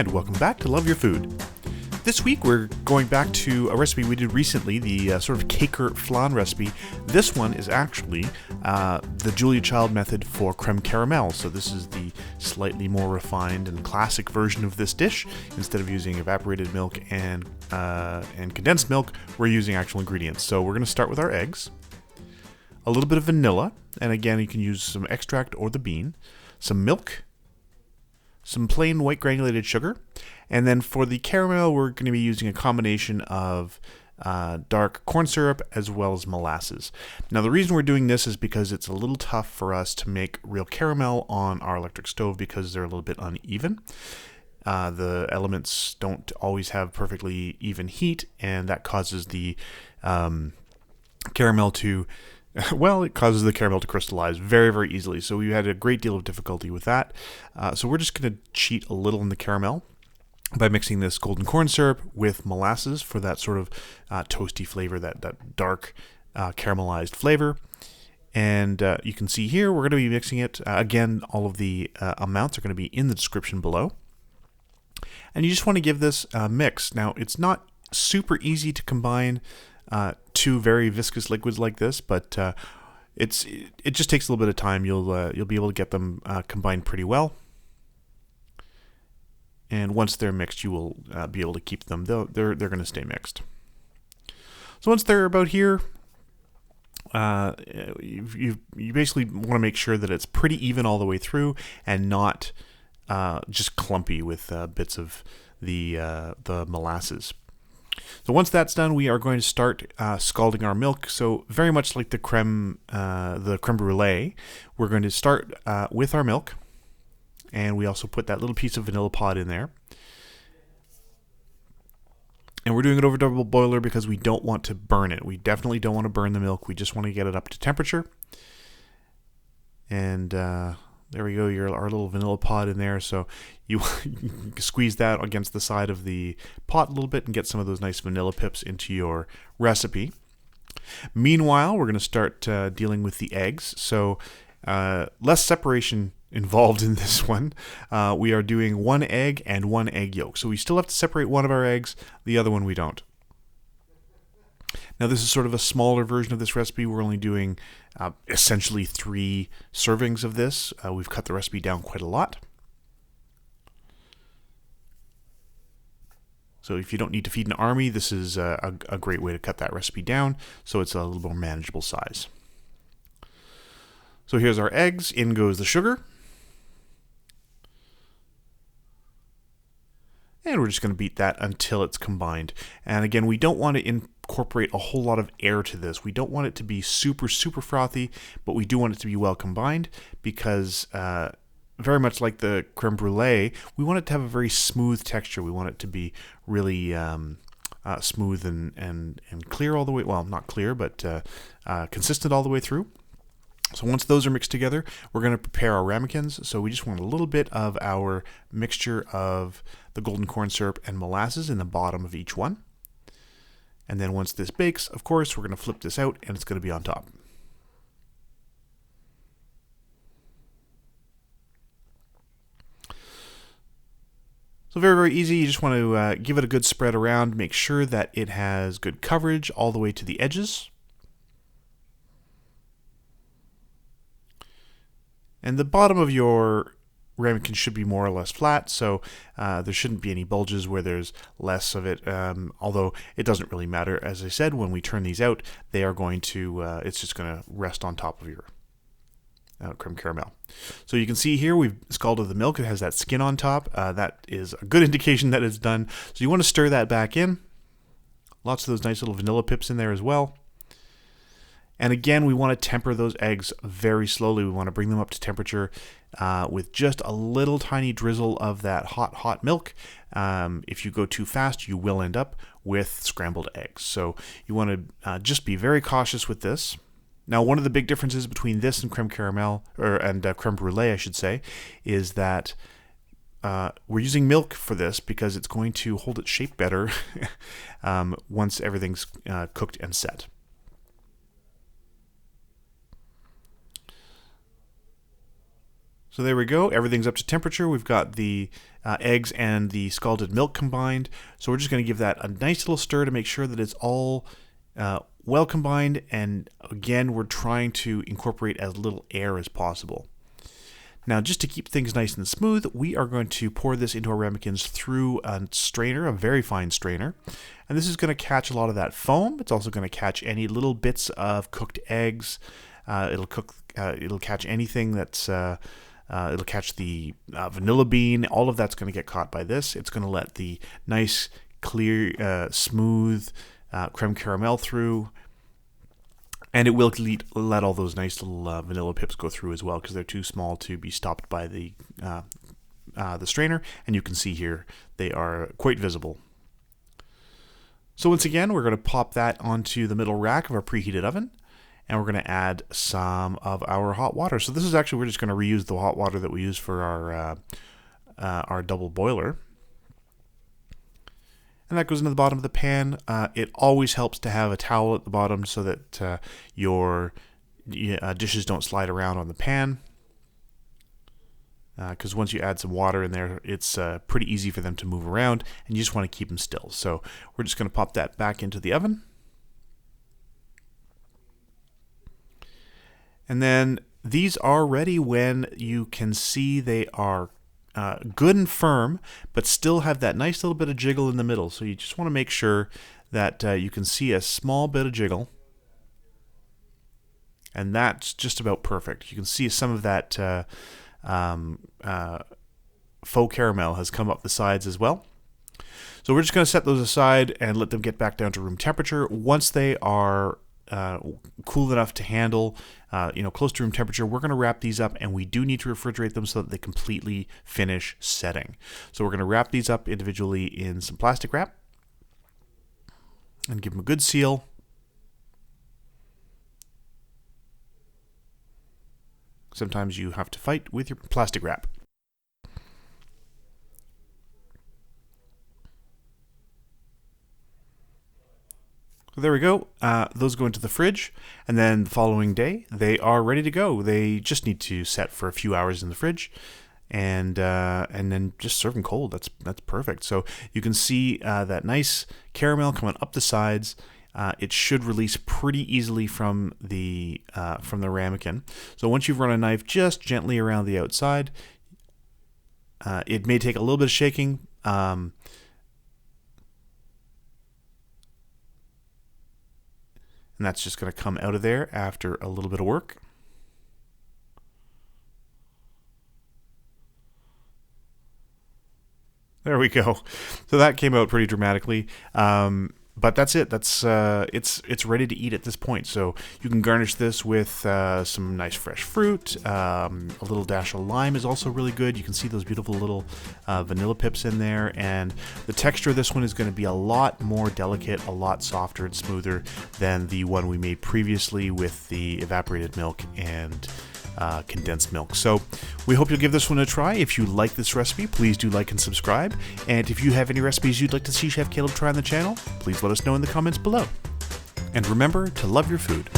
And welcome back to Love Your Food. This week we're going back to a recipe we did recently, the sort of caker flan recipe. This one is actually the Julia Child method for creme caramel. So this is the slightly more refined and classic version of this dish. Instead of using evaporated milk and condensed milk, we're using actual ingredients. So we're going to start with our eggs, a little bit of vanilla, and again you can use some extract or the bean, some milk, some plain white granulated sugar, and then for the caramel we're going to be using a combination of dark corn syrup as well as molasses. Now the reason we're doing this is because it's a little tough for us to make real caramel on our electric stove because they're a little bit uneven. The elements don't always have perfectly even heat, and that causes the caramel to it causes the caramel to crystallize very, very easily. So we had a great deal of difficulty with that. So we're just going to cheat a little in the caramel by mixing this golden corn syrup with molasses for that sort of toasty flavor, that dark caramelized flavor. And you can see here we're going to be mixing it. Again, all of the amounts are going to be in the description below. And you just want to give this a mix. Now, it's not super easy to combine two very viscous liquids like this, but it just takes a little bit of time. You'll be able to get them combined pretty well, and once they're mixed, you will be able to keep them. They're going to stay mixed. So once they're about here, you basically want to make sure that it's pretty even all the way through and not just clumpy with bits of the molasses. So once that's done, we are going to start scalding our milk. So very much like the creme brulee, we're going to start with our milk, and we also put that little piece of vanilla pod in there. And we're doing it over double boiler because we don't want to burn it. We definitely don't want to burn the milk. We just want to get it up to temperature. And there we go, our little vanilla pod in there. So you squeeze that against the side of the pot a little bit and get some of those nice vanilla pips into your recipe. Meanwhile, we're going to start dealing with the eggs. So less separation involved in this one. We are doing one egg and one egg yolk. So we still have to separate one of our eggs, the other one we don't. Now this is sort of a smaller version of this recipe. We're only doing essentially 3 servings of this. We've cut the recipe down quite a lot. So if you don't need to feed an army, this is a great way to cut that recipe down so it's a little more manageable size. So here's our eggs. In goes the sugar. And we're just going to beat that until it's combined. And again, we don't want to incorporate a whole lot of air to this. We don't want it to be super, super frothy, but we do want it to be well combined because very much like the creme brulee, we want it to have a very smooth texture. We want it to be really smooth and clear all the way. Well, not clear, but consistent all the way through. So once those are mixed together, we're going to prepare our ramekins. So we just want a little bit of our mixture of the golden corn syrup and molasses in the bottom of each one. And then once this bakes, of course, we're going to flip this out and it's going to be on top. So very, very easy. You just want to give it a good spread around. Make sure that it has good coverage all the way to the edges. And the bottom of your ramekin should be more or less flat, so there shouldn't be any bulges where there's less of it, although it doesn't really matter. As I said, when we turn these out, they are going to, it's just going to rest on top of your creme caramel. So you can see here we've scalded the milk. It has that skin on top. That is a good indication that it's done. So you want to stir that back in. Lots of those nice little vanilla pips in there as well. And again, we want to temper those eggs very slowly. We want to bring them up to temperature with just a little tiny drizzle of that hot milk. If you go too fast, you will end up with scrambled eggs. So you want to just be very cautious with this. Now, one of the big differences between this and creme caramel, and creme brulee, I should say, is that we're using milk for this because it's going to hold its shape better once everything's cooked and set. So there we go. Everything's up to temperature. We've got the eggs and the scalded milk combined. So we're just going to give that a nice little stir to make sure that it's all well combined. And again, we're trying to incorporate as little air as possible. Now, just to keep things nice and smooth, we are going to pour this into our ramekins through a strainer, a very fine strainer. And this is going to catch a lot of that foam. It's also going to catch any little bits of cooked eggs. It'll catch anything that's... it'll catch the vanilla bean. All of that's going to get caught by this. It's going to let the nice, clear, smooth creme caramel through. And it will let all those nice little vanilla pips go through as well, because they're too small to be stopped by the strainer. And you can see here they are quite visible. So once again, we're going to pop that onto the middle rack of our preheated oven. And we're going to add some of our hot water. So this is actually, we're just going to reuse the hot water that we use for our double boiler. And that goes into the bottom of the pan. It always helps to have a towel at the bottom so that your dishes don't slide around on the pan. Because once you add some water in there, it's pretty easy for them to move around, and you just want to keep them still. So we're just going to pop that back into the oven. And then these are ready when you can see they are good and firm, but still have that nice little bit of jiggle in the middle. So you just want to make sure that you can see a small bit of jiggle. And that's just about perfect. You can see some of that faux caramel has come up the sides as well. So we're just going to set those aside and let them get back down to room temperature. Once they are cool enough to handle, close to room temperature, we're going to wrap these up, and we do need to refrigerate them so that they completely finish setting. So we're going to wrap these up individually in some plastic wrap and give them a good seal. Sometimes you have to fight with your plastic wrap. So there we go. Those go into the fridge, and then the following day they are ready to go. They just need to set for a few hours in the fridge, and then just serve them cold. That's perfect. So you can see that nice caramel coming up the sides. It should release pretty easily from the ramekin. So once you've run a knife just gently around the outside, it may take a little bit of shaking. And that's just going to come out of there after a little bit of work. There we go. So that came out pretty dramatically. But that's it. That's it's ready to eat at this point. So you can garnish this with some nice fresh fruit. A little dash of lime is also really good. You can see those beautiful little vanilla pips in there, and the texture of this one is going to be a lot more delicate, a lot softer and smoother than the one we made previously with the evaporated milk and condensed milk. So we hope you'll give this one a try. If you like this recipe, please do like and subscribe. And if you have any recipes you'd like to see Chef Caleb try on the channel, please let us know in the comments below. And remember to love your food.